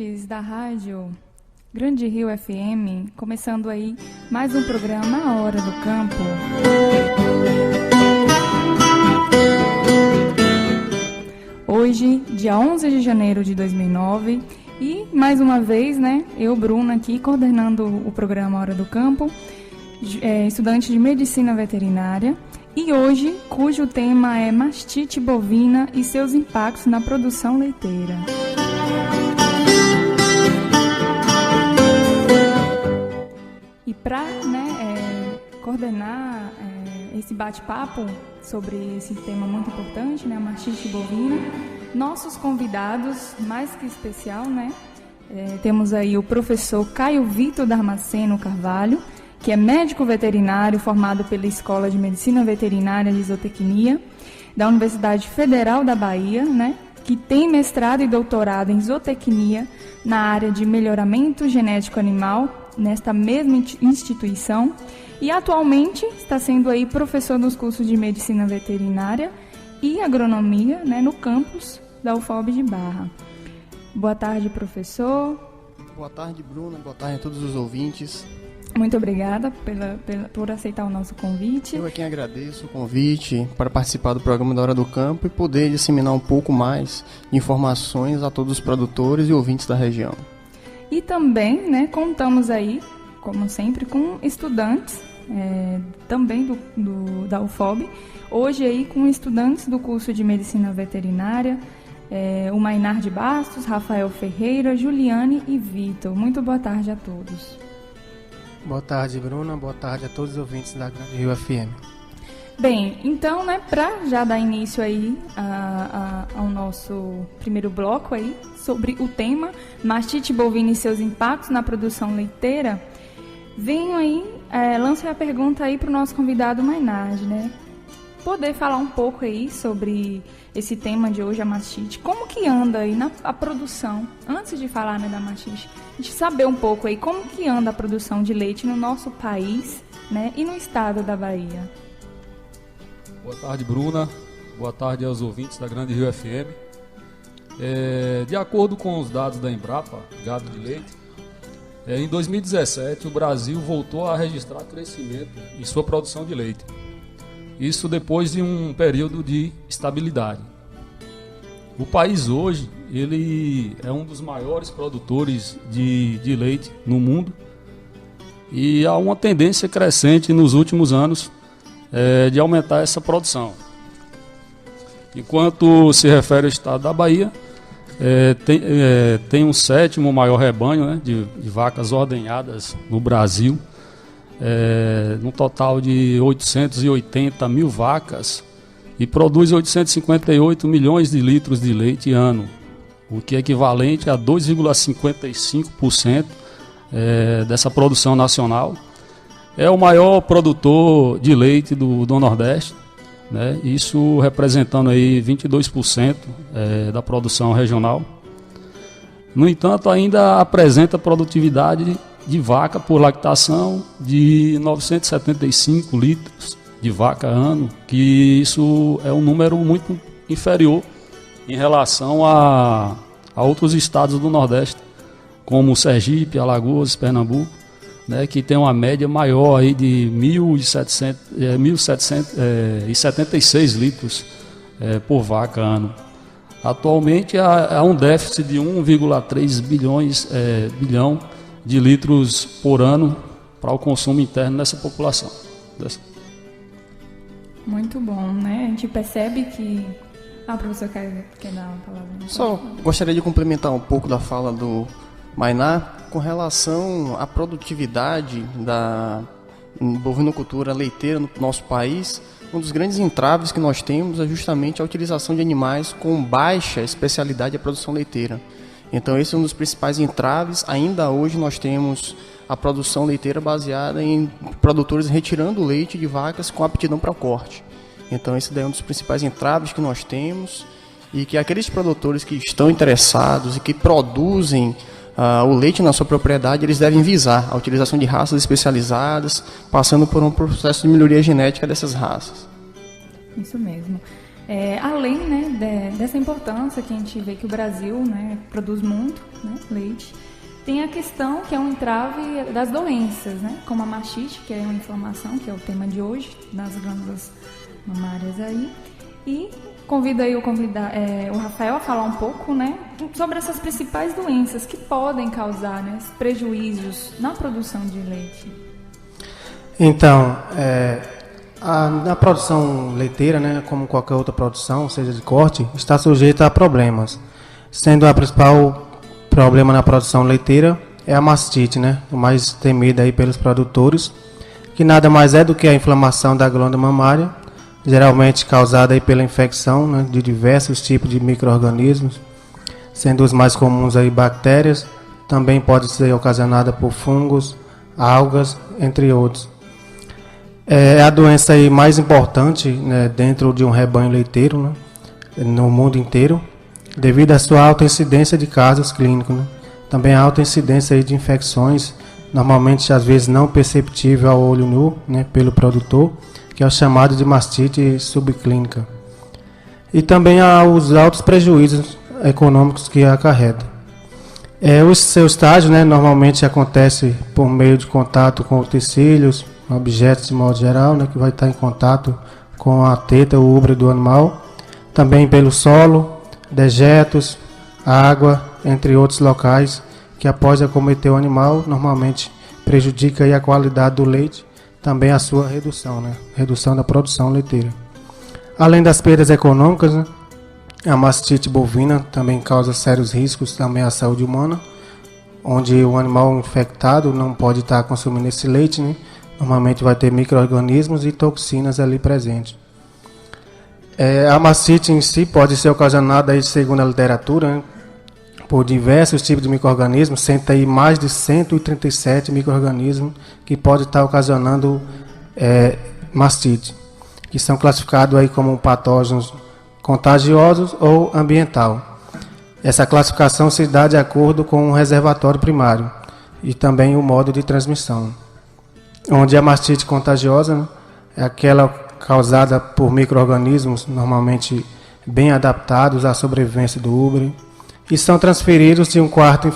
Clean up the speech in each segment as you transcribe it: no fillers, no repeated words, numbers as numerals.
ouvintes da rádio Grande Rio FM, começando aí mais um programa A Hora do Campo. Hoje, dia 11 de janeiro de 2009, e mais uma vez, eu, Bruna, aqui coordenando o programa A Hora do Campo, estudante de Medicina Veterinária, e hoje, cujo tema é mastite bovina e seus impactos na produção leiteira. E para coordenar esse bate-papo sobre esse tema muito importante, a mastite bovina, nossos convidados, mais que especial, temos aí o professor Caio Vitor Damasceno Carvalho, que é médico veterinário formado pela Escola de Medicina Veterinária de Zootecnia da Universidade Federal da Bahia, que tem mestrado e doutorado em zootecnia na área de melhoramento genético animal nesta mesma instituição e atualmente está sendo aí professor dos cursos de Medicina Veterinária e Agronomia, no campus da UFOB de Barra. Boa tarde, professor. Boa tarde, Bruna. Boa tarde a todos os ouvintes. Muito obrigada por aceitar o nosso convite. Eu é quem agradeço o convite para participar do programa da Hora do Campo e poder disseminar um pouco mais de informações a todos os produtores e ouvintes da região. E também, contamos aí, como sempre, com estudantes também da UFOB. Hoje aí com estudantes do curso de Medicina Veterinária, o Mainar de Bastos, Rafael Ferreira, Juliane e Vitor. Muito boa tarde a todos. Boa tarde, Bruna. Boa tarde a todos os ouvintes da Grande Rio FM. Bem, então, para já dar início aí ao nosso primeiro bloco aí, sobre o tema mastite bovina e seus impactos na produção leiteira, venho aí, lanço a pergunta aí para o nosso convidado Mainard, poder falar um pouco aí sobre esse tema de hoje, a mastite. Como que anda aí a produção, antes de falar da mastite, a gente saber um pouco aí como que anda a produção de leite no nosso país, e no estado da Bahia. Boa tarde, Bruna. Boa tarde aos ouvintes da Grande Rio FM. De acordo com os dados da Embrapa, gado de leite, em 2017 o Brasil voltou a registrar crescimento em sua produção de leite. Isso depois de um período de estabilidade. O país hoje ele é um dos maiores produtores de leite no mundo e há uma tendência crescente nos últimos anos de aumentar essa produção. Enquanto se refere ao estado da Bahia, tem um sétimo maior rebanho de vacas ordenhadas no Brasil, no total de 880 mil vacas, e produz 858 milhões de litros de leite ano, o que é equivalente a 2,55% dessa produção nacional. É o maior produtor de leite do Nordeste, isso representando aí 22% da produção regional. No entanto, ainda apresenta produtividade de vaca por lactação de 975 litros de vaca ano, que isso é um número muito inferior em relação a outros estados do Nordeste, como Sergipe, Alagoas, Pernambuco, que tem uma média maior aí de 1.776 litros por vaca ano. Atualmente há um déficit de 1,3 bilhão de litros por ano para o consumo interno dessa população. Muito bom, A gente percebe que... o professor quer dar uma palavra? Só gostaria de complementar um pouco da fala do Mainar com relação à produtividade da bovinocultura leiteira no nosso país. Um dos grandes entraves que nós temos é justamente a utilização de animais com baixa especialidade à produção leiteira. Então esse é um dos principais entraves. Ainda hoje nós temos a produção leiteira baseada em produtores retirando o leite de vacas com aptidão para corte. Então esse daí é um dos principais entraves que nós temos, e que aqueles produtores que estão interessados e que produzem o leite na sua propriedade, eles devem visar a utilização de raças especializadas, passando por um processo de melhoria genética dessas raças. Isso mesmo. Além, né, dessa importância que a gente vê que o Brasil, né, produz muito, né, leite, tem a questão que é um entrave das doenças, né, como a mastite, que é uma inflamação, que é o tema de hoje, das glândulas mamárias aí. E convido aí o Rafael a falar um pouco, né, sobre essas principais doenças que podem causar, né, prejuízos na produção de leite. Então, na produção leiteira, né, como qualquer outra produção, seja de corte, está sujeita a problemas. Sendo a principal problema na produção leiteira é a mastite, né, o mais temido aí pelos produtores, que nada mais é do que a inflamação da glândula mamária, geralmente causada aí pela infecção, né, de diversos tipos de micro-organismos, sendo os mais comuns aí bactérias, também pode ser ocasionada por fungos, algas, entre outros. É a doença aí mais importante, né, dentro de um rebanho leiteiro, né, no mundo inteiro, devido à sua alta incidência de casos clínicos, né. Também a alta incidência aí de infecções, normalmente às vezes não perceptível ao olho nu, né, pelo produtor, que é o chamado de mastite subclínica. E também há os altos prejuízos econômicos que acarreta. O seu estágio, né, normalmente acontece por meio de contato com utensílios, objetos de modo geral, né, que vai estar em contato com a teta ou úbra do animal, também pelo solo, dejetos, água, entre outros locais, que após acometer o animal, normalmente prejudica aí a qualidade do leite, também a sua redução, né, redução da produção leiteira. Além das perdas econômicas, né, a mastite bovina também causa sérios riscos também à saúde humana, onde o animal infectado não pode estar consumindo esse leite, né, normalmente vai ter micro-organismos e toxinas ali presentes. A mastite em si pode ser ocasionada, aí, segundo a literatura, né, por diversos tipos de micro-organismos, sendo aí mais de 137 micro-organismos que podem estar ocasionando mastite, que são classificados aí como patógenos contagiosos ou ambiental. Essa classificação se dá de acordo com o reservatório primário e também o modo de transmissão. Onde a mastite contagiosa, né, é aquela causada por micro-organismos normalmente bem adaptados à sobrevivência do úbere e são transferidos de um quarto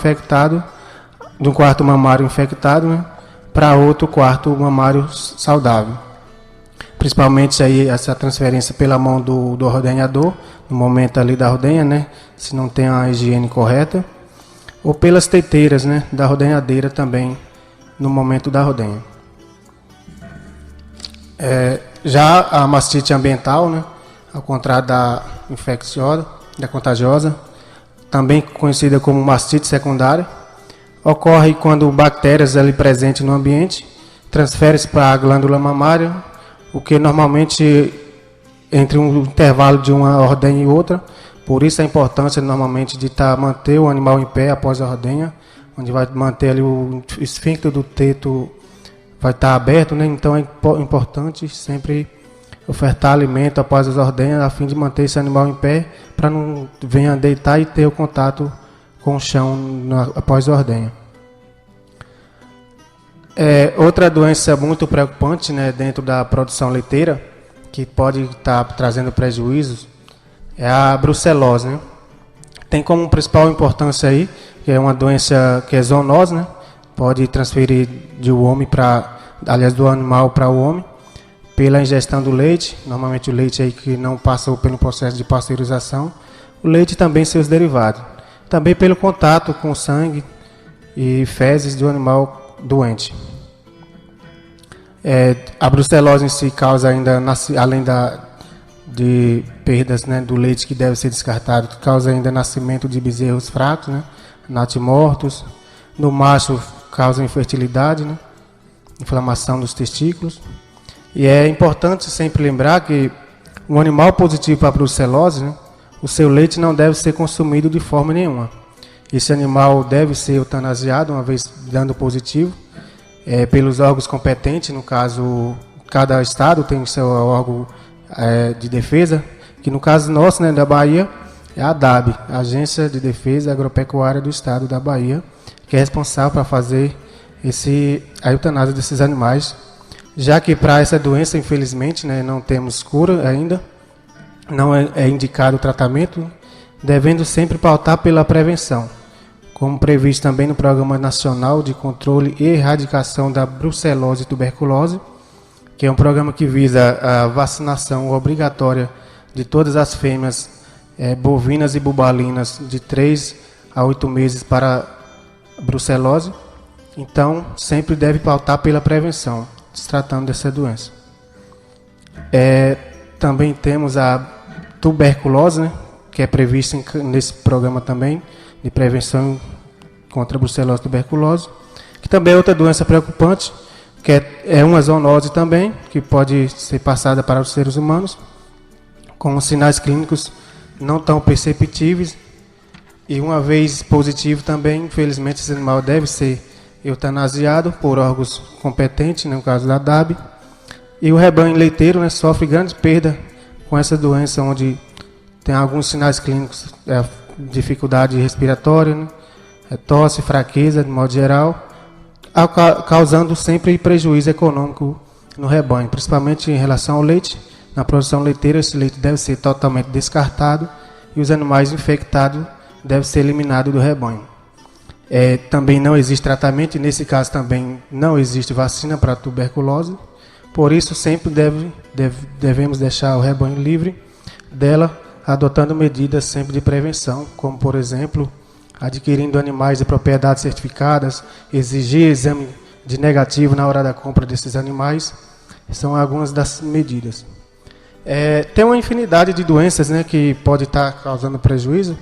mamário infectado, né, para outro quarto mamário saudável. Principalmente aí essa transferência pela mão do ordenhador, no momento ali da ordenha, né, se não tem a higiene correta, ou pelas teteiras, né, da ordenhadeira também, no momento da ordenha. Já a mastite ambiental, né, ao contrário da infecciosa, da contagiosa, também conhecida como mastite secundária, ocorre quando bactérias ali presentes no ambiente transferem-se para a glândula mamária, o que normalmente entre um intervalo de uma ordenha e outra. Por isso a importância normalmente de manter o animal em pé após a ordenha, onde vai manter ali o esfíncter do teto vai estar aberto, né? Então é importante sempre ofertar alimento após as ordenhas, a fim de manter esse animal em pé, para não venha deitar e ter o contato com o chão após a ordenha. Outra doença muito preocupante, né, dentro da produção leiteira, que pode estar trazendo prejuízos, é a brucelose, né? Tem como principal importância aí, que é uma doença que é zoonose, né? Pode transferir do animal para o homem, pela ingestão do leite, normalmente o leite aí que não passou pelo processo de pasteurização, o leite também seus derivados. Também pelo contato com sangue e fezes do animal doente. A brucelose em si causa ainda, além de perdas, né, do leite que deve ser descartado, causa ainda nascimento de bezerros fracos, né, natimortos. No macho causa infertilidade, né, inflamação dos testículos. E é importante sempre lembrar que um animal positivo para a brucelose, né, o seu leite não deve ser consumido de forma nenhuma. Esse animal deve ser eutanasiado uma vez dando positivo, pelos órgãos competentes. No caso, cada estado tem seu órgão de defesa, que no caso nosso, né, da Bahia, é a ADAB, Agência de Defesa Agropecuária do Estado da Bahia, que é responsável para fazer a eutanásia desses animais, já que para essa doença, infelizmente, né, não temos cura ainda, não é indicado o tratamento, devendo sempre pautar pela prevenção, como previsto também no Programa Nacional de Controle e Erradicação da Brucelose e Tuberculose, que é um programa que visa a vacinação obrigatória de todas as fêmeas bovinas e bubalinas de 3 a 8 meses para a brucelose. Então, sempre deve pautar pela prevenção, se tratando dessa doença. Também temos a tuberculose, né, que é prevista nesse programa também, de prevenção contra a brucelose e tuberculose, que também é outra doença preocupante, que é uma zoonose também, que pode ser passada para os seres humanos, com sinais clínicos não tão perceptíveis, e uma vez positivo também, infelizmente, esse animal deve ser eutanasiado por órgãos competentes, no caso da DAB, e o rebanho leiteiro, né, sofre grande perda com essa doença, onde tem alguns sinais clínicos, dificuldade respiratória, né, tosse, fraqueza, de modo geral, causando sempre prejuízo econômico no rebanho, principalmente em relação ao leite. Na produção leiteira, esse leite deve ser totalmente descartado e os animais infectados devem ser eliminados do rebanho. Também não existe tratamento, e nesse caso também não existe vacina para a tuberculose, por isso sempre devemos deixar o rebanho livre dela, adotando medidas sempre de prevenção, como por exemplo, adquirindo animais de propriedades certificadas, exigir exame de negativo na hora da compra desses animais, são algumas das medidas. Tem uma infinidade de doenças, né, que pode estar causando prejuízo.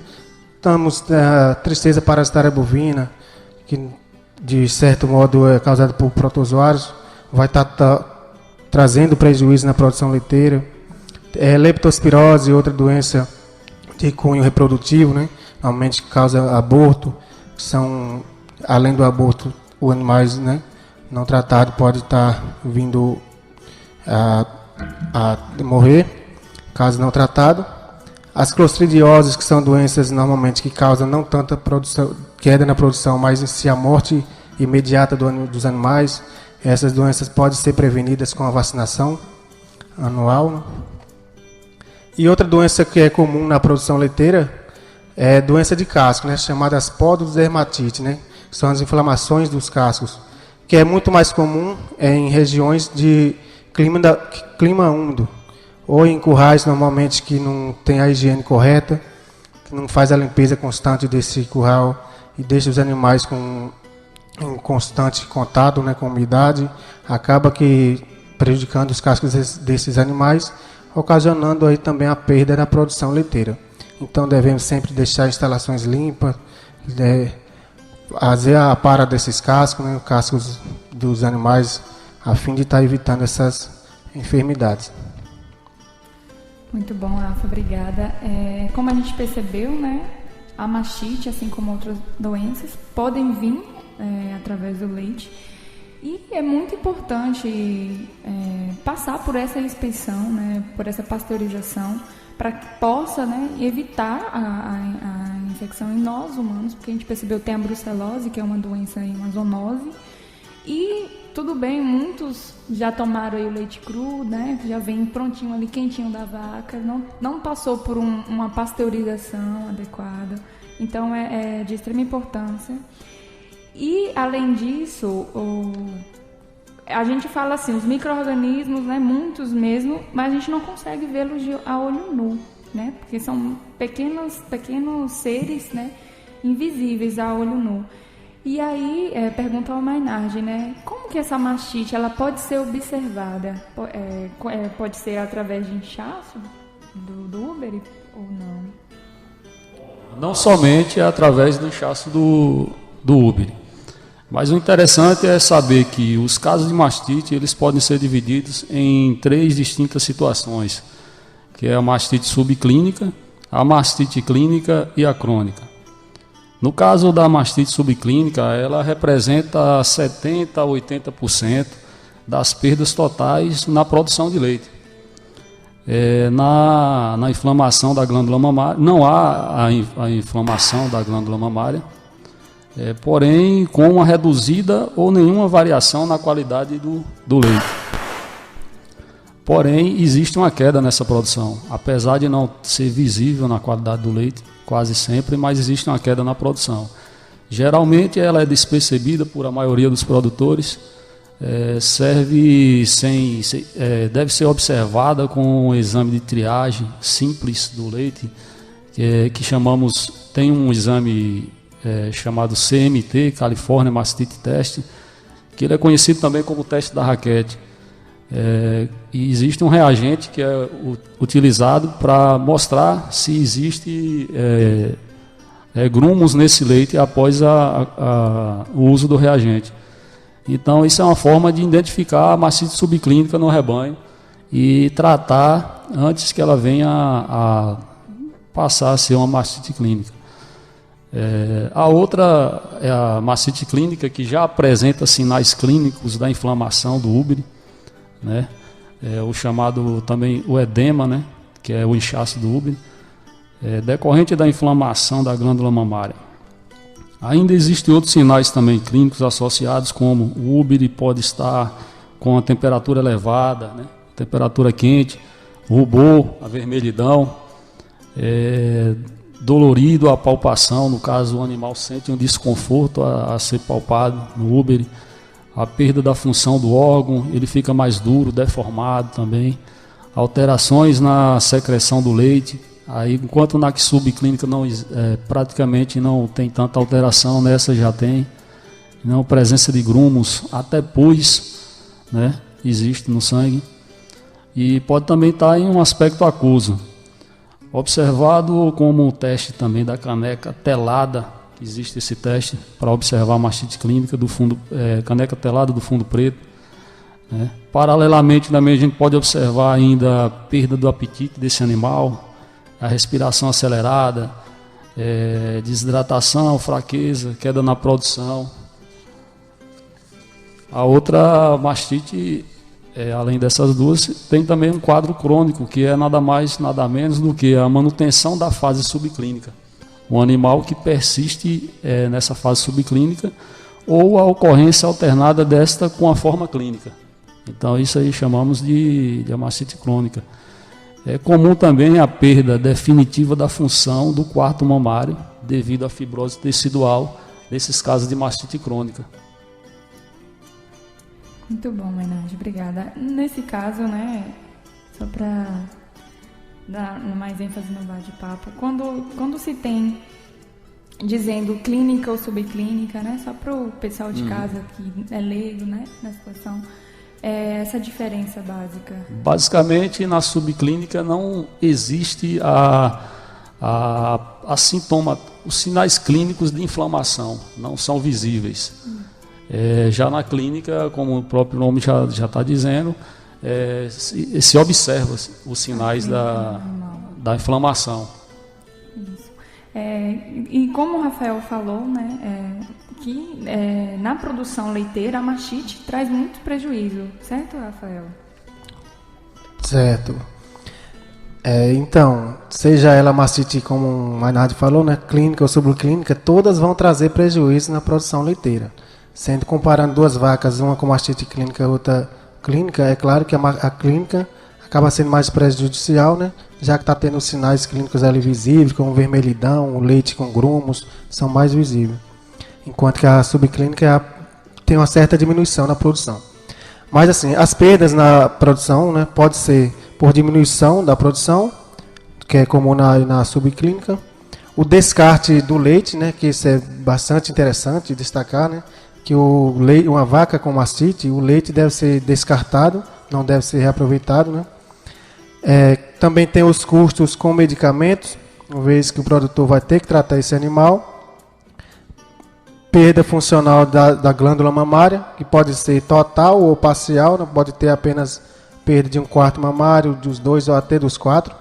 Temos a tristeza parasitária bovina, que de certo modo é causada por protozoários, vai estar trazendo prejuízo na produção leiteira. Leptospirose, outra doença de cunho reprodutivo, né, normalmente causa aborto. Além do aborto, os animais, né, não tratados podem estar vindo a morrer, caso não tratado. As clostridioses, que são doenças normalmente que causam não tanta queda na produção, mas em si a morte imediata dos animais. Essas doenças podem ser prevenidas com a vacinação anual, né? E outra doença que é comum na produção leiteira é doença de casco, né, chamadas pododermatite, né, que são as inflamações dos cascos, que é muito mais comum em regiões de clima úmido, ou em currais normalmente que não tem a higiene correta, que não faz a limpeza constante desse curral e deixa os animais em constante contato, né, com umidade, acaba que prejudicando os cascos desses animais, ocasionando aí também a perda da produção leiteira. Então devemos sempre deixar instalações limpas, fazer a para desses cascos, né, os cascos dos animais, a fim de estar evitando essas enfermidades. Muito bom, Rafa, obrigada. Como a gente percebeu, né, a mastite, assim como outras doenças, podem vir através do leite. E é muito importante passar por essa inspeção, né, por essa pasteurização, para que possa, né, evitar a infecção em nós humanos, porque a gente percebeu que tem a brucelose, que é uma doença, uma zoonose. E tudo bem, muitos já tomaram aí o leite cru, né? Já vem prontinho ali, quentinho da vaca, não passou por uma pasteurização adequada. Então é de extrema importância. E além disso, a gente fala assim, os micro-organismos, né? Muitos mesmo, mas a gente não consegue vê-los a olho nu, né? Porque são pequenos seres, né, invisíveis a olho nu. E aí, pergunta ao Maynard, né, como que essa mastite ela pode ser observada? Pode ser através de inchaço do úbere ou não? Não somente através do inchaço do úbere, mas o interessante é saber que os casos de mastite eles podem ser divididos em 3 distintas situações, que é a mastite subclínica, a mastite clínica e a crônica. No caso da mastite subclínica, ela representa 70% a 80% das perdas totais na produção de leite. Na inflamação da glândula mamária, não há a inflamação da glândula mamária, porém com uma reduzida ou nenhuma variação na qualidade do leite. Porém, existe uma queda nessa produção, apesar de não ser visível na qualidade do leite, quase sempre, mas existe uma queda na produção. Geralmente ela é despercebida por a maioria dos produtores, deve ser observada com um exame de triagem simples do leite, que chamamos, tem um exame chamado CMT, California Mastite Test, que ele é conhecido também como teste da raquete. E existe um reagente que é utilizado para mostrar se existe grumos nesse leite após o uso do reagente. Então, isso é uma forma de identificar a mastite subclínica no rebanho e tratar antes que ela venha a passar a ser uma mastite clínica. A outra é a mastite clínica, que já apresenta sinais clínicos da inflamação do úbere, né? O chamado também o edema, né? Que é o inchaço do úbere, decorrente da inflamação da glândula mamária. Ainda existem outros sinais também clínicos associados, como o úbere pode estar com a temperatura elevada, né? Temperatura quente, rubor, avermelhidão, dolorido a palpação, no caso o animal sente um desconforto a ser palpado no úbere, a perda da função do órgão, ele fica mais duro, deformado também, alterações na secreção do leite. Aí, enquanto na subclínica praticamente não tem tanta alteração, nessa já tem, não, presença de grumos, até pus, né, existe no sangue, e pode também estar em um aspecto aquoso, observado como o teste também da caneca telada, existe esse teste para observar a mastite clínica do fundo, caneca telada do fundo preto, né. Paralelamente também a gente pode observar ainda a perda do apetite desse animal, a respiração acelerada, desidratação, fraqueza, queda na produção. A outra mastite, além dessas duas, tem também um quadro crônico, que é nada mais, nada menos do que a manutenção da fase subclínica. Um animal que persiste nessa fase subclínica ou a ocorrência alternada desta com a forma clínica. Então isso aí chamamos de mastite crônica. É comum também a perda definitiva da função do quarto mamário devido à fibrose tecidual nesses casos de mastite crônica. Muito bom, Maynard, obrigada. Nesse caso, né, só para dar mais ênfase no bate-papo, quando se tem dizendo clínica ou subclínica, né, só para o pessoal de casa que é leigo, né, na situação, essa diferença básica? Basicamente, na subclínica não existe os sinais clínicos de inflamação, não são visíveis. Já na clínica, como o próprio nome já está dizendo, se observa os sinais da inflamação. Isso. E como o Rafael falou, né, que na produção leiteira a mastite traz muito prejuízo, certo, Rafael? Certo. Então, seja ela mastite, como o Maynard falou, né, clínica ou subclínica, todas vão trazer prejuízo na produção leiteira. Sendo comparando duas vacas, uma com mastite clínica e outra clínica, é claro que a clínica acaba sendo mais prejudicial, né, já que está tendo os sinais clínicos ali visíveis, como vermelhidão, o leite com grumos, são mais visíveis. Enquanto que a subclínica tem uma certa diminuição na produção. Mas assim, as perdas na produção, né, pode ser por diminuição da produção, que é comum na subclínica, o descarte do leite, né, que isso é bastante interessante destacar, né, que uma vaca com mastite, o leite deve ser descartado, não deve ser reaproveitado, né. Também tem os custos com medicamentos, uma vez que o produtor vai ter que tratar esse animal. Perda funcional da glândula mamária, que pode ser total ou parcial, não pode ter apenas perda de um quarto mamário, dos 2 ou até dos 4.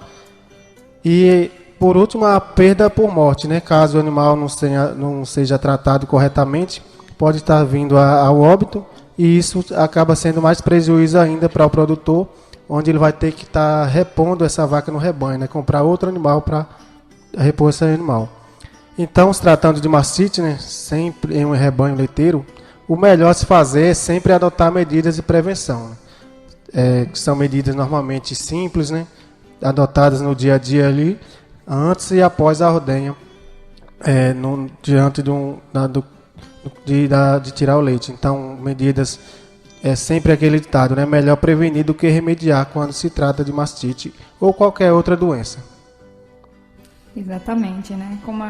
E, por último, a perda por morte, né? Caso o animal não seja tratado corretamente, pode estar vindo ao óbito, e isso acaba sendo mais prejuízo ainda para o produtor, onde ele vai ter que estar repondo essa vaca no rebanho, né? Comprar outro animal para repor esse animal. Então, se tratando de mastite, né, sempre em um rebanho leiteiro, o melhor a se fazer é sempre adotar medidas de prevenção. que são medidas normalmente simples, né, adotadas no dia a dia ali, antes e após a ordenha, diante de tirar o leite. Então, medidas, sempre aquele ditado, né, melhor prevenir do que remediar quando se trata de mastite ou qualquer outra doença. Exatamente, né? Como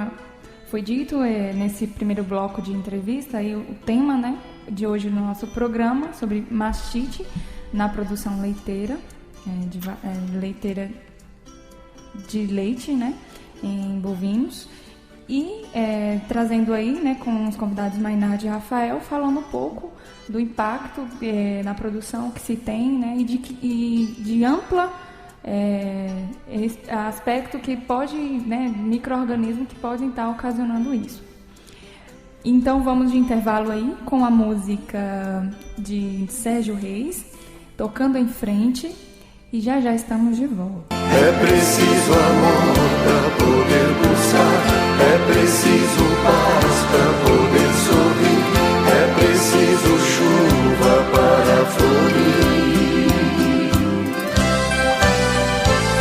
foi dito nesse primeiro bloco de entrevista, aí o tema, né, de hoje no nosso programa sobre mastite na produção leiteira, leiteira de leite, né, em bovinos, e trazendo aí, né, com os convidados Mainardi e Rafael, falando um pouco do impacto na produção que se tem, né, e de ampla aspecto que pode, né, micro-organismos que podem estar ocasionando isso. Então vamos de intervalo aí com a música de Sérgio Reis, Tocando em Frente, e já estamos de volta. É preciso amor para poder pulsar, é preciso paz para poder sorrir, é preciso chuva para florir.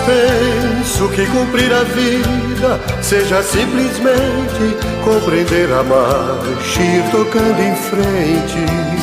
Penso que cumprir a vida seja simplesmente compreender a marcha e ir tocando em frente.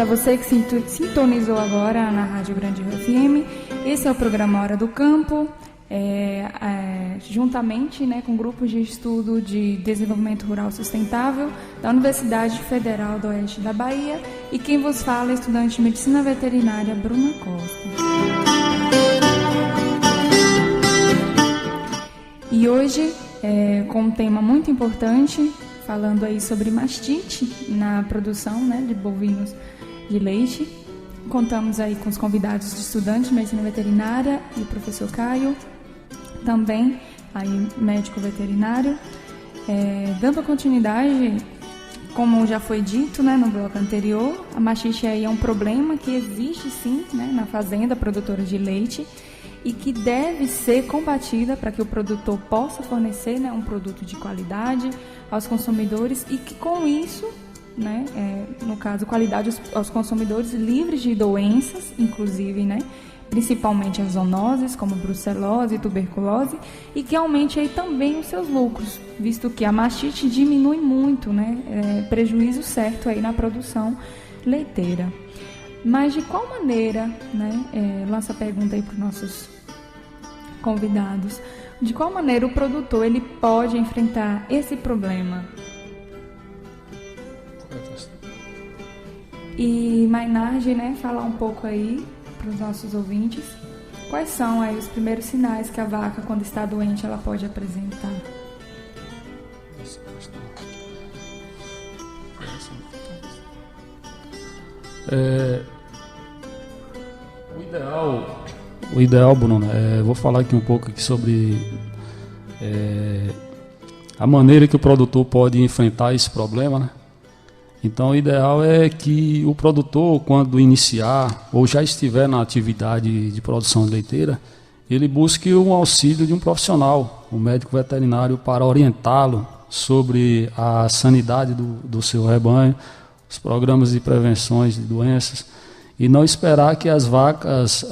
Você que sintonizou agora na Rádio Grande FM, esse é o programa Hora do Campo, juntamente, né, com grupos de estudo de desenvolvimento rural sustentável da Universidade Federal do Oeste da Bahia, e quem vos fala é estudante de Medicina Veterinária Bruna Costa. E hoje, com um tema muito importante, falando aí sobre mastite na produção, né, de bovinos de leite. Contamos aí com os convidados de estudantes de medicina veterinária e o professor Caio, também aí médico veterinário. Dando continuidade, como já foi dito, né, no bloco anterior, a mastite aí é um problema que existe sim, né, na fazenda produtora de leite e que deve ser combatida para que o produtor possa fornecer, né, um produto de qualidade aos consumidores e que com isso, né, no caso, qualidade aos consumidores livres de doenças, inclusive, né, principalmente as zoonoses, como brucelose e tuberculose, e que aumente aí também os seus lucros, visto que a mastite diminui muito, né, prejuízo certo aí na produção leiteira. Mas de qual maneira, né, lança a pergunta aí para os nossos convidados, de qual maneira o produtor ele pode enfrentar esse problema? E Mainardi, né, falar um pouco aí para os nossos ouvintes, quais são aí os primeiros sinais que a vaca, quando está doente, ela pode apresentar? O ideal, Bruno, vou falar aqui um pouco aqui sobre a maneira que o produtor pode enfrentar esse problema, né? Então, o ideal é que o produtor, quando iniciar ou já estiver na atividade de produção leiteira, ele busque o auxílio de um profissional, um médico veterinário, para orientá-lo sobre a sanidade do seu rebanho, os programas de prevenções de doenças, e não esperar que as vacas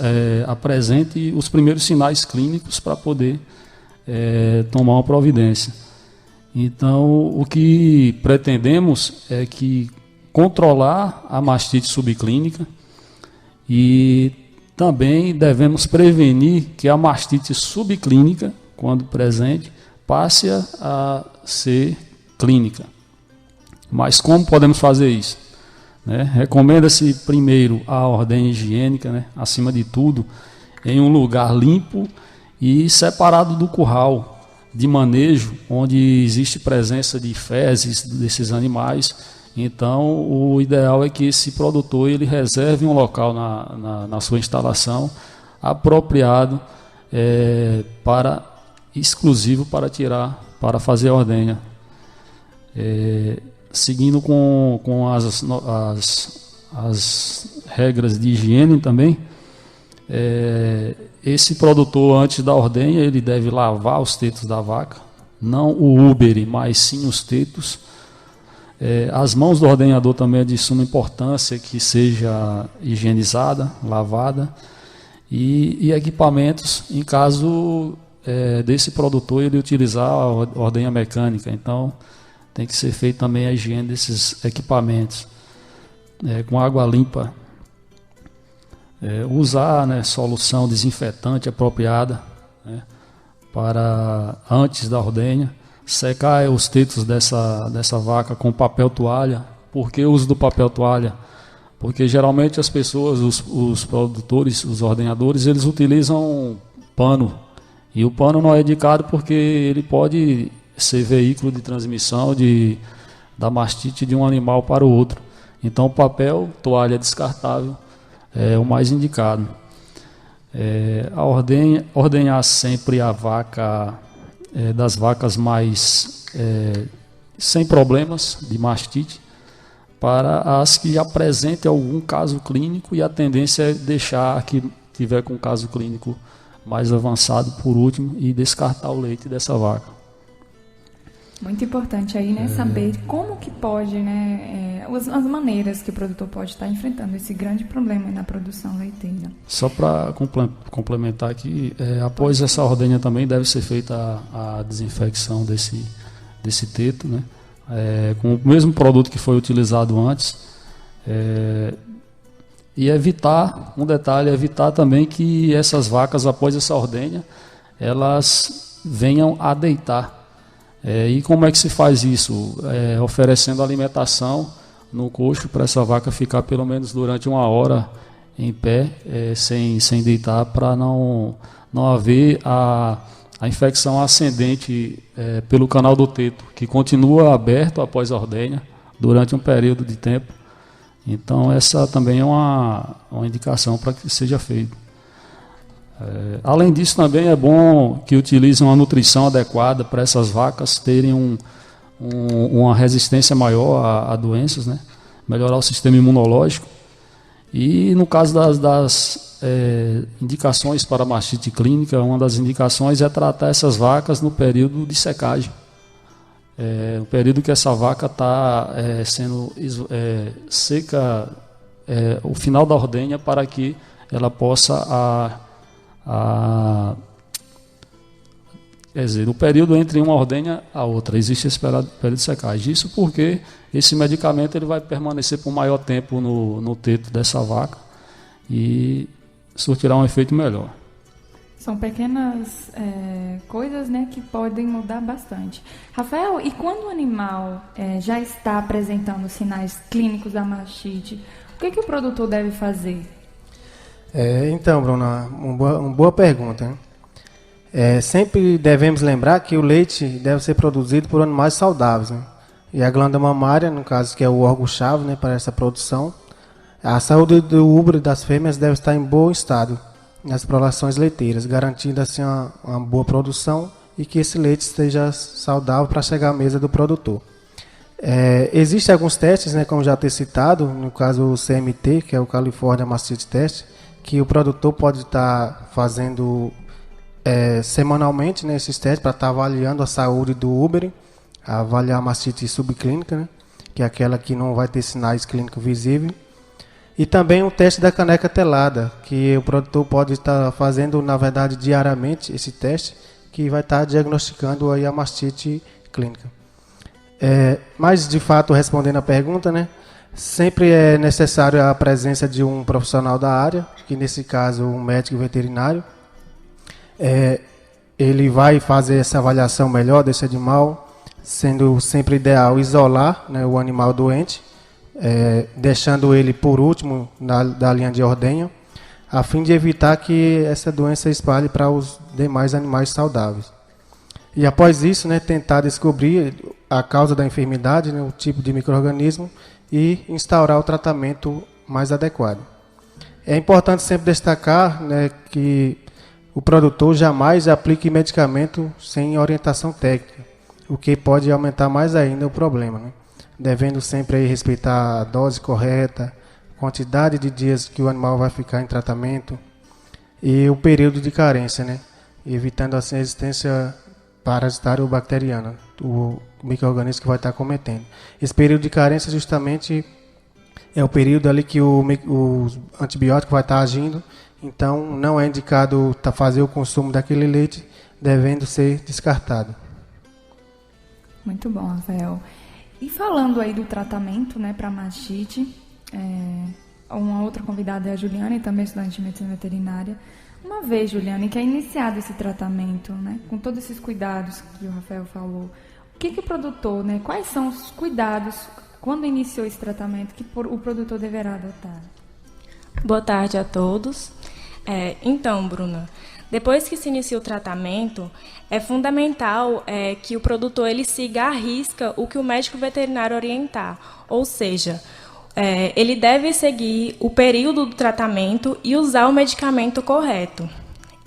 apresentem os primeiros sinais clínicos para poder tomar uma providência. Então, o que pretendemos é que controlar a mastite subclínica e também devemos prevenir que a mastite subclínica, quando presente, passe a ser clínica. Mas como podemos fazer isso? Recomenda-se primeiro a ordem higiênica, acima de tudo, em um lugar limpo e separado do curral de manejo, onde existe presença de fezes desses animais. Então, o ideal é que esse produtor ele reserve um local na sua instalação apropriado exclusivo para fazer a ordenha. Seguindo com as regras de higiene também, esse produtor, antes da ordenha, ele deve lavar os tetos da vaca, não o úbere, mas sim os tetos. As mãos do ordenhador também é de suma importância que seja higienizada, lavada, e equipamentos, em caso desse produtor ele utilizar a ordenha mecânica. Então, tem que ser feita também a higiene desses equipamentos, com água limpa. Usar solução desinfetante apropriada para antes da ordenha. Secar os tetos dessa vaca com papel toalha. Por que o uso do papel toalha? Porque geralmente as pessoas, os produtores, os ordenhadores, eles utilizam pano. E o pano não é indicado porque ele pode ser veículo de transmissão da mastite de um animal para o outro. Então o papel toalha descartável é o mais indicado. Ordenhar sempre a vaca, das vacas mais sem problemas de mastite, para as que apresentem algum caso clínico, e a tendência é deixar a que tiver com caso clínico mais avançado por último e descartar o leite dessa vaca. Muito importante aí, saber como que pode, as maneiras que o produtor pode estar enfrentando esse grande problema na produção leiteira. Só para complementar aqui, após essa ordenha também deve ser feita a desinfecção desse teto, com o mesmo produto que foi utilizado antes, e evitar também que essas vacas, após essa ordenha, elas venham a deitar. E como é que se faz isso? Oferecendo alimentação no coxo para essa vaca ficar pelo menos durante 1 hora em pé, sem deitar, para não haver a infecção ascendente pelo canal do teto, que continua aberto após a ordenha durante um período de tempo. Então essa também é uma indicação para que seja feito. Além disso, também é bom que utilizem uma nutrição adequada para essas vacas terem uma resistência maior a doenças, melhorar o sistema imunológico. E no caso das indicações para mastite clínica, uma das indicações é tratar essas vacas no período de secagem. No período que essa vaca está sendo seca, o final da ordenha, para que ela possa quer dizer, no período entre uma ordenha a outra, existe esse período de secagem. Isso porque esse medicamento ele vai permanecer por maior tempo no teto dessa vaca e surtirá um efeito melhor. São pequenas coisas que podem mudar bastante. Rafael, e quando o animal já está apresentando sinais clínicos da mastite, o que o produtor deve fazer? Então, Bruna, uma boa pergunta. Sempre devemos lembrar que o leite deve ser produzido por animais saudáveis. E a glândula mamária, no caso, que é o órgão-chave para essa produção, a saúde do útero das fêmeas deve estar em bom estado nas explorações leiteiras, garantindo assim uma boa produção e que esse leite esteja saudável para chegar à mesa do produtor. Existem alguns testes, como já ter citado, no caso o CMT, que é o California Mastite Test, que o produtor pode estar fazendo semanalmente esses testes para estar avaliando a saúde do úbere, avaliar a mastite subclínica, que é aquela que não vai ter sinais clínicos visíveis, e também o teste da caneca telada, que o produtor pode estar fazendo, na verdade, diariamente esse teste, que vai estar diagnosticando aí a mastite clínica. Mas, de fato, respondendo a pergunta, sempre é necessário a presença de um profissional da área, que nesse caso um médico veterinário. Ele vai fazer essa avaliação melhor desse animal, sendo sempre ideal isolar, né, o animal doente, deixando ele por último da linha de ordenha, a fim de evitar que essa doença espalhe para os demais animais saudáveis. E após isso, né, tentar descobrir a causa da enfermidade, né, o tipo de micro-organismo e instaurar o tratamento mais adequado. É importante sempre destacar, né, que o produtor jamais aplique medicamento sem orientação técnica, o que pode aumentar mais ainda o problema, né? Devendo sempre aí respeitar a dose correta, quantidade de dias que o animal vai ficar em tratamento e o período de carência, né? Evitando assim a resistência parasitária ou bacteriana, o micro-organismo que vai estar cometendo. Esse período de carência justamente é o período ali que o antibiótico vai estar agindo, então não é indicado fazer o consumo daquele leite, devendo ser descartado. Muito bom, Rafael. E falando aí do tratamento, né, para mastite, uma outra convidada é a Juliane, também estudante de medicina veterinária. Uma vez, Juliane, que é iniciado esse tratamento, né, com todos esses cuidados que o Rafael falou, o que o produtor, né, quais são os cuidados quando iniciou esse tratamento que o produtor deverá adotar? Boa tarde a todos. Então, Bruna, depois que se inicia o tratamento, é fundamental que o produtor ele siga à risca o que o médico veterinário orientar, ou seja, ele deve seguir o período do tratamento e usar o medicamento correto.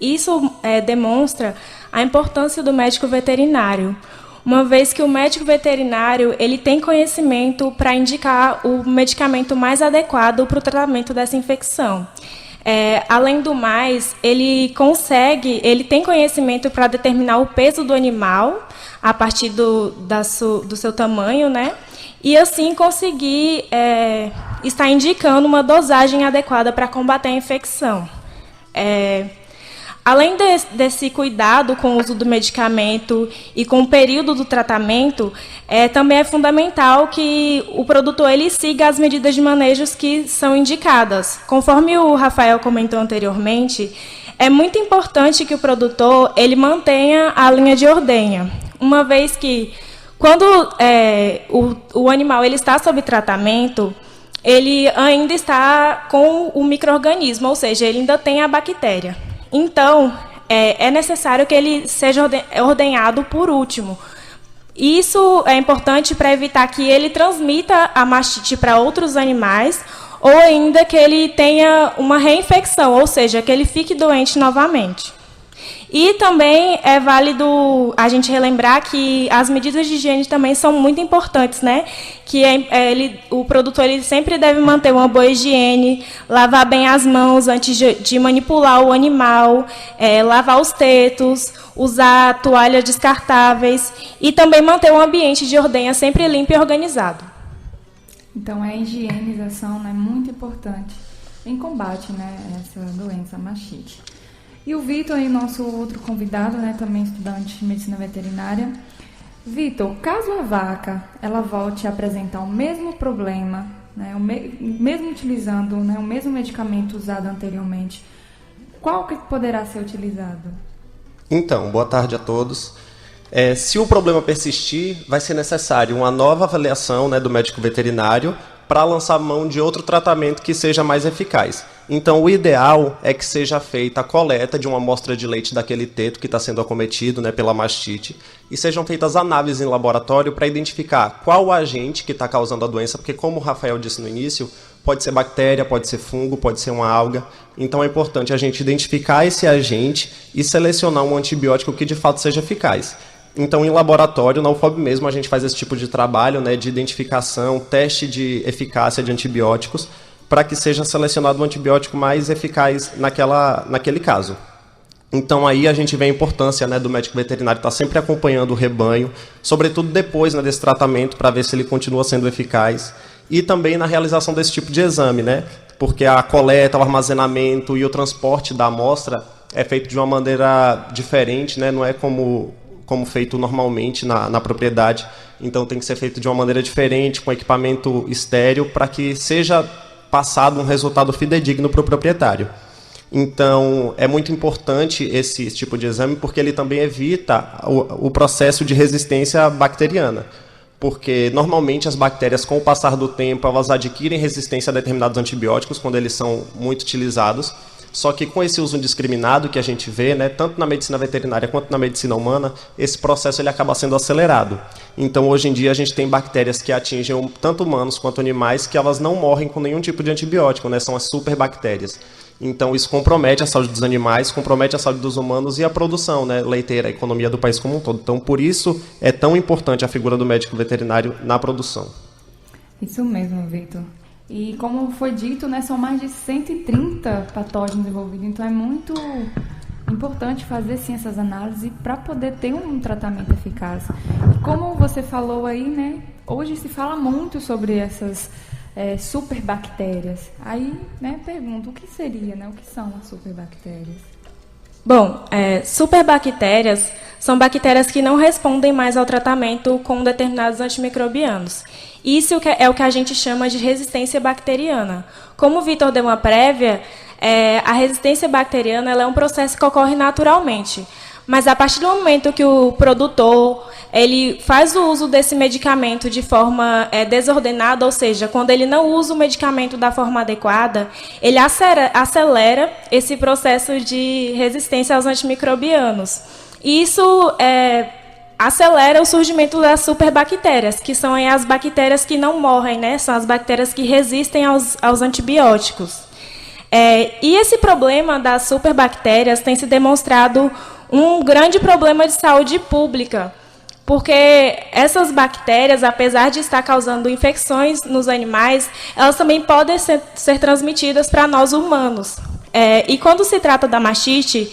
Isso demonstra a importância do médico veterinário, uma vez que o médico veterinário ele tem conhecimento para indicar o medicamento mais adequado para o tratamento dessa infecção. Além do mais, ele tem conhecimento para determinar o peso do animal a partir do seu tamanho, né? E assim conseguir estar indicando uma dosagem adequada para combater a infecção. Além desse cuidado com o uso do medicamento e com o período do tratamento, também é fundamental que o produtor ele siga as medidas de manejo que são indicadas. Conforme o Rafael comentou anteriormente, é muito importante que o produtor ele mantenha a linha de ordenha, uma vez que quando o animal ele está sob tratamento, ele ainda está com o micro-organismo, ou seja, ele ainda tem a bactéria. Então, é necessário que ele seja ordenhado por último. Isso é importante para evitar que ele transmita a mastite para outros animais ou ainda que ele tenha uma reinfecção, ou seja, que ele fique doente novamente. E também é válido a gente relembrar que as medidas de higiene também são muito importantes, né? Que o produtor ele sempre deve manter uma boa higiene, lavar bem as mãos antes de manipular o animal, lavar os tetos, usar toalhas descartáveis e também manter o ambiente de ordenha sempre limpo e organizado. Então, a higienização é muito importante em combate, né, a essa doença, a mastite. E o Vitor, aí, nosso outro convidado, né, também estudante de medicina veterinária. Vitor, caso a vaca ela volte a apresentar o mesmo problema, né, mesmo utilizando, né, o mesmo medicamento usado anteriormente, qual que poderá ser utilizado? Então, boa tarde a todos. Se o problema persistir, vai ser necessário uma nova avaliação, né, do médico veterinário para lançar mão de outro tratamento que seja mais eficaz. Então, o ideal é que seja feita a coleta de uma amostra de leite daquele teto que está sendo acometido, né, pela mastite e sejam feitas análises em laboratório para identificar qual o agente que está causando a doença, porque, como o Rafael disse no início, pode ser bactéria, pode ser fungo, pode ser uma alga. Então, é importante a gente identificar esse agente e selecionar um antibiótico que, de fato, seja eficaz. Então, em laboratório, na UFOB mesmo, a gente faz esse tipo de trabalho, né, de identificação, teste de eficácia de antibióticos, para que seja selecionado um antibiótico mais eficaz naquele caso. Então, aí a gente vê a importância, né, do médico veterinário estar sempre acompanhando o rebanho, sobretudo depois, né, desse tratamento, para ver se ele continua sendo eficaz, e também na realização desse tipo de exame, né, porque a coleta, o armazenamento e o transporte da amostra é feito de uma maneira diferente, né, não é como como feito normalmente na propriedade. Então tem que ser feito de uma maneira diferente, com equipamento estéril, para que seja passado um resultado fidedigno para o proprietário. Então, é muito importante esse tipo de exame, porque ele também evita o processo de resistência bacteriana. Porque, normalmente, as bactérias, com o passar do tempo, elas adquirem resistência a determinados antibióticos, quando eles são muito utilizados. Só que, com esse uso indiscriminado que a gente vê, né, tanto na medicina veterinária quanto na medicina humana, esse processo ele acaba sendo acelerado. Então, hoje em dia, a gente tem bactérias que atingem tanto humanos quanto animais, que elas não morrem com nenhum tipo de antibiótico, né, são as superbactérias. Então, isso compromete a saúde dos animais, compromete a saúde dos humanos e a produção, né, leiteira, a economia do país como um todo. Então, por isso, é tão importante a figura do médico veterinário na produção. Isso mesmo, Victor. E como foi dito, né, são mais de 130 patógenos envolvidos, então é muito importante fazer sim essas análises para poder ter um tratamento eficaz. E como você falou aí, né, hoje se fala muito sobre essas superbactérias. Aí, né, pergunto, o que seria, né, o que são as superbactérias? Bom, superbactérias são bactérias que não respondem mais ao tratamento com determinados antimicrobianos. Isso é o que a gente chama de resistência bacteriana. Como o Victor deu uma prévia, a resistência bacteriana ela é um processo que ocorre naturalmente. Mas a partir do momento que o produtor ele faz o uso desse medicamento de forma desordenada, ou seja, quando ele não usa o medicamento da forma adequada, ele acelera esse processo de resistência aos antimicrobianos. E isso acelera o surgimento das superbactérias, que são as bactérias que não morrem, né? São as bactérias que resistem aos antibióticos. E esse problema das superbactérias tem se demonstrado um grande problema de saúde pública, porque essas bactérias, apesar de estar causando infecções nos animais, elas também podem ser transmitidas para nós humanos. E quando se trata da mastite,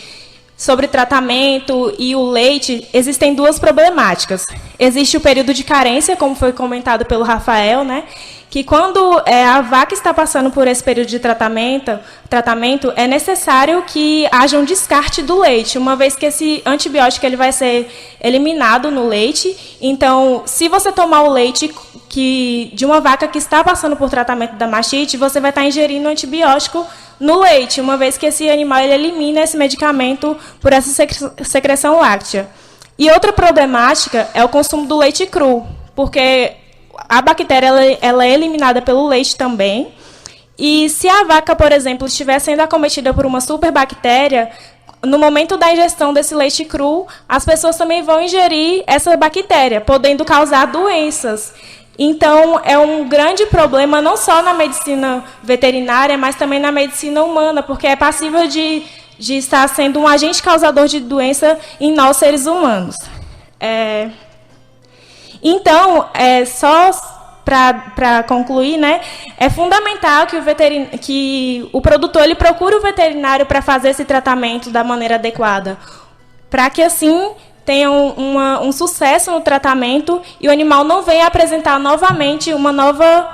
sobre tratamento e o leite, existem duas problemáticas. Existe o período de carência, como foi comentado pelo Rafael, né? Que quando a vaca está passando por esse período de tratamento, é necessário que haja um descarte do leite, uma vez que esse antibiótico ele vai ser eliminado no leite. Então, se você tomar o leite de uma vaca que está passando por tratamento da mastite, você vai estar ingerindo antibiótico no leite, uma vez que esse animal ele elimina esse medicamento por essa secreção láctea. E outra problemática é o consumo do leite cru, porque a bactéria ela é eliminada pelo leite também. E se a vaca, por exemplo, estiver sendo acometida por uma superbactéria, no momento da ingestão desse leite cru, as pessoas também vão ingerir essa bactéria, podendo causar doenças. Então, é um grande problema não só na medicina veterinária, mas também na medicina humana, porque é passível de estar sendo um agente causador de doença em nós, seres humanos. Então, só para concluir, né, é fundamental que o produtor ele procure o veterinário para fazer esse tratamento da maneira adequada, para que, assim, tenha um sucesso no tratamento e o animal não venha apresentar novamente uma nova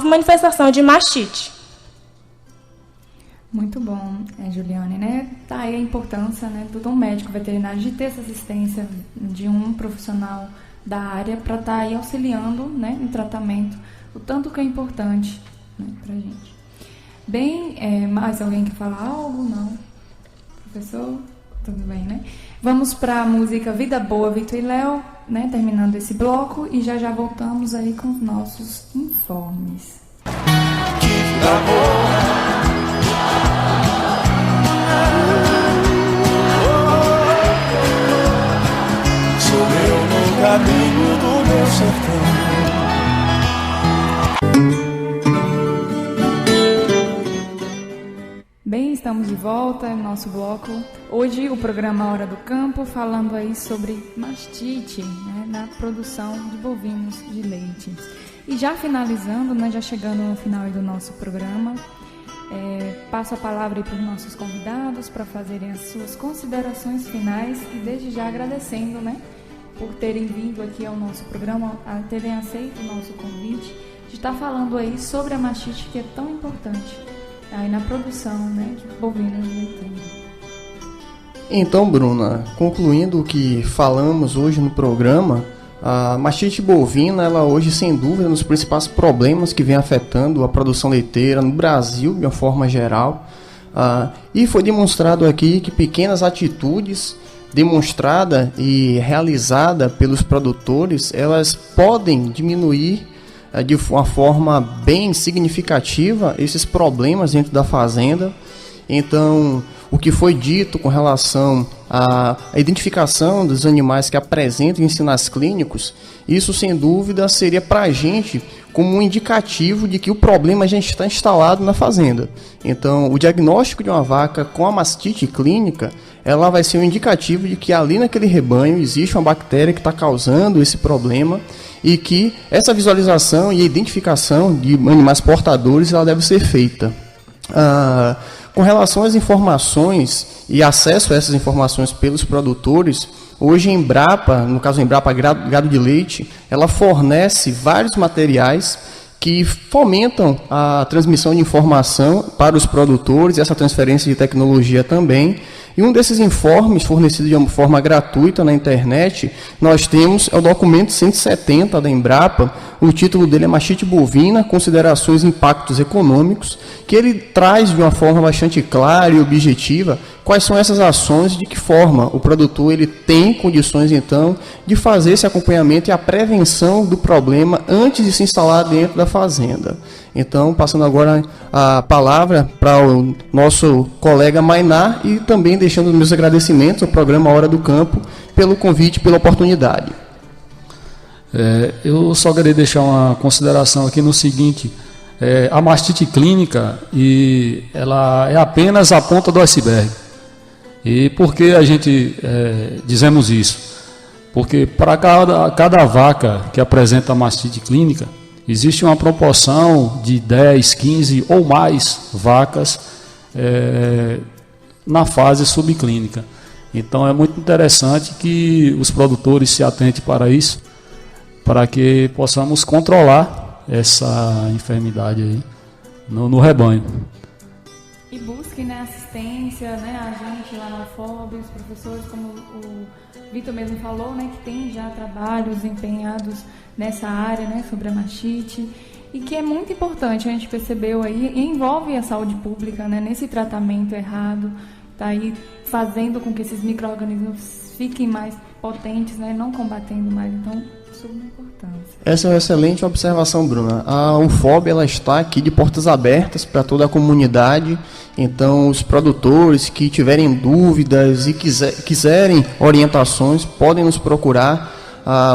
manifestação de mastite. Muito bom, Juliane, né? Tá aí a importância, né, do médico veterinário de ter essa assistência de um profissional da área para estar aí auxiliando, né, no tratamento, o tanto que é importante, né, para a gente. Bem, mais alguém quer falar algo? Não? Professor? Tudo bem, né? Vamos para a música Vida Boa, Victor e Léo, né, terminando esse bloco, e já voltamos aí com os nossos informes. Que vida boa! Sou eu no caminho do meu sertão. Bem, estamos de volta no nosso bloco. Hoje o programa Hora do Campo, falando aí sobre mastite, né, na produção de bovinos de leite. E já finalizando, né, já chegando no final aí do nosso programa, passo a palavra para os nossos convidados para fazerem as suas considerações finais e desde já agradecendo, né, por terem vindo aqui ao nosso programa, a terem aceito o nosso convite de estar falando aí sobre a mastite, que é tão importante aí na produção, né, de bovinos de leite. Então, Bruna, concluindo o que falamos hoje no programa, a mastite bovina, ela hoje, sem dúvida, é um dos principais problemas que vem afetando a produção leiteira no Brasil, de uma forma geral. E foi demonstrado aqui que pequenas atitudes demonstrada e realizada pelos produtores, elas podem diminuir de uma forma bem significativa esses problemas dentro da fazenda. Então, o que foi dito com relação à identificação dos animais que apresentam sinais clínicos, isso sem dúvida seria para a gente como um indicativo de que o problema já está instalado na fazenda. Então, o diagnóstico de uma vaca com a mastite clínica, ela vai ser um indicativo de que ali naquele rebanho existe uma bactéria que está causando esse problema e que essa visualização e identificação de animais portadores ela deve ser feita. Com relação às informações e acesso a essas informações pelos produtores, hoje a Embrapa, no caso a Embrapa Gado de Leite, ela fornece vários materiais que fomentam a transmissão de informação para os produtores e essa transferência de tecnologia também. E um desses informes, fornecido de uma forma gratuita na internet, nós temos o documento 170 da Embrapa. O título dele é Mastite Bovina, Considerações e Impactos Econômicos, que ele traz de uma forma bastante clara e objetiva quais são essas ações e de que forma o produtor ele tem condições, então, de fazer esse acompanhamento e a prevenção do problema antes de se instalar dentro da fazenda. Então, passando agora a palavra para o nosso colega Mainá e também deixando os meus agradecimentos ao programa Hora do Campo pelo convite e pela oportunidade. Eu só queria deixar uma consideração aqui no seguinte: a mastite clínica ela é apenas a ponta do iceberg. E por que a gente dizemos isso? Porque para cada vaca que apresenta mastite clínica, existe uma proporção de 10, 15 ou mais vacas na fase subclínica. Então é muito interessante que os produtores se atentem para isso, para que possamos controlar essa enfermidade aí no rebanho. E busque, né, assistência, né, a gente lá na UFOB, os professores, como o Vitor mesmo falou, né, que tem já trabalhos empenhados nessa área, né, sobre a mastite, e que é muito importante, a gente percebeu aí, e envolve a saúde pública, né, nesse tratamento errado, tá aí fazendo com que esses micro-organismos fiquem mais potentes, né, não combatendo mais, então, suma importância. Essa é uma excelente observação, Bruna. A UFOB ela está aqui de portas abertas para toda a comunidade, então os produtores que tiverem dúvidas e quiserem orientações, podem nos procurar.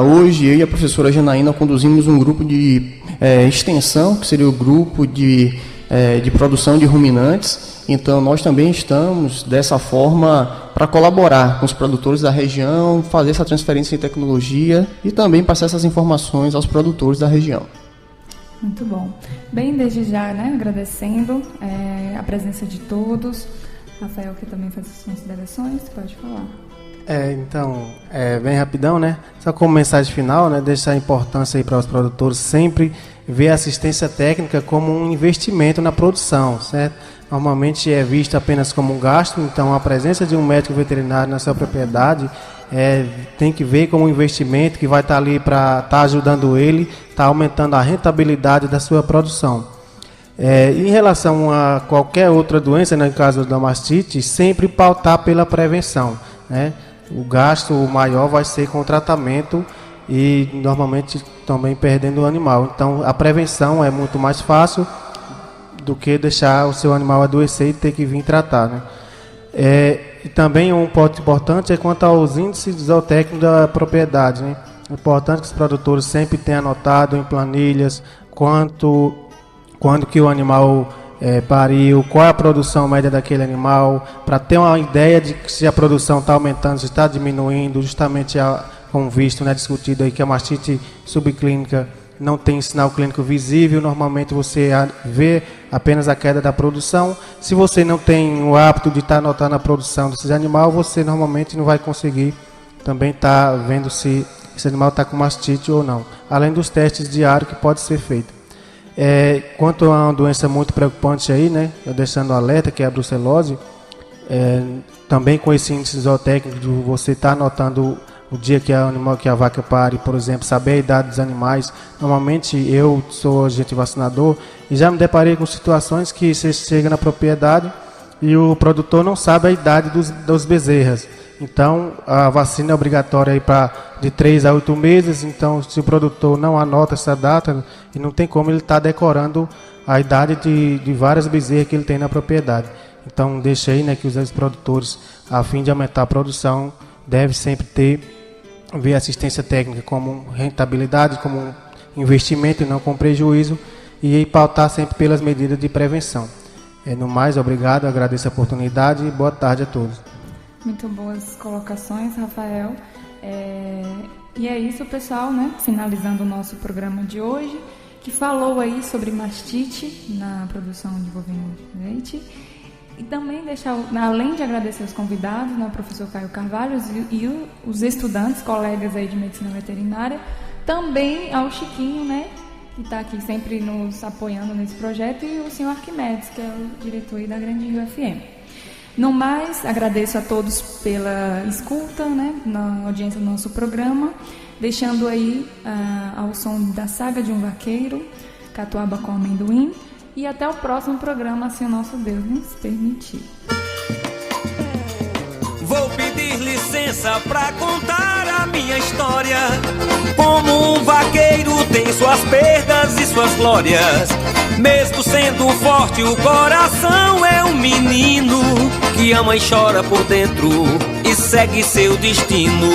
Hoje eu e a professora Janaína conduzimos um grupo de extensão, que seria o grupo de produção de ruminantes. Então nós também estamos dessa forma para colaborar com os produtores da região, fazer essa transferência de tecnologia e também passar essas informações aos produtores da região. Muito bom. Bem, desde já, né, agradecendo a presença de todos. Rafael, que também faz as considerações, pode falar. Então, bem rapidão, né? Só como mensagem final, né? Deixar a importância aí para os produtores sempre ver a assistência técnica como um investimento na produção, certo? Normalmente é visto apenas como um gasto, então a presença de um médico veterinário na sua propriedade tem que ver como um investimento que vai estar ali para estar ajudando ele, estar aumentando a rentabilidade da sua produção. Em relação a qualquer outra doença, no caso da mastite, sempre pautar pela prevenção, né? O gasto maior vai ser com o tratamento e normalmente também perdendo o animal. Então a prevenção é muito mais fácil do que deixar o seu animal adoecer e ter que vir tratar, né? E também um ponto importante é quanto aos índices zootécnicos da propriedade, né? É importante que os produtores sempre tenham anotado em planilhas quando que o animal pariu, qual é a produção média daquele animal, para ter uma ideia de se a produção está aumentando, se está diminuindo, justamente como visto, né, discutido aí que a mastite subclínica não tem sinal clínico visível, normalmente você vê apenas a queda da produção. Se você não tem o hábito de estar anotando a produção desse animal, você normalmente não vai conseguir também estar vendo se esse animal está com mastite ou não, além dos testes diários que pode ser feito. Quanto a uma doença muito preocupante aí, né, deixando o alerta, que é a brucelose, Também com esse índice zootécnico, de você estar anotando o dia que a vaca pare, por exemplo, saber a idade dos animais. Normalmente eu sou agente vacinador e já me deparei com situações que você chega na propriedade e o produtor não sabe a idade dos bezerras. Então a vacina é obrigatória aí de 3 a 8 meses, então se o produtor não anota essa data, e não tem como ele estar decorando a idade de várias bezerras que ele tem na propriedade. Então deixa aí, né, que os produtores, a fim de aumentar a produção, devem sempre ver assistência técnica como rentabilidade, como um investimento e não com prejuízo, e pautar sempre pelas medidas de prevenção. No mais, obrigado, agradeço a oportunidade e boa tarde a todos. Muito boas colocações, Rafael. E é isso, pessoal, né? Finalizando o nosso programa de hoje, que falou aí sobre mastite na produção de bovino de leite. E também deixar, além de agradecer os convidados, né, o professor Caio Carvalho e os estudantes, colegas aí de medicina veterinária, também ao Chiquinho, né, que está aqui sempre nos apoiando nesse projeto, e o senhor Arquimedes, que é o diretor aí da Grande Rio FM. No mais, agradeço a todos pela escuta, né, na audiência do nosso programa, deixando aí ao som da Saga de um Vaqueiro, Catuaba com Amendoim, e até o próximo programa, se o nosso Deus nos permitir. Vou pedir licença pra contar a minha história. Como um vaqueiro tem suas perdas e suas glórias. Mesmo sendo forte, o coração é um menino que ama e chora por dentro e segue seu destino.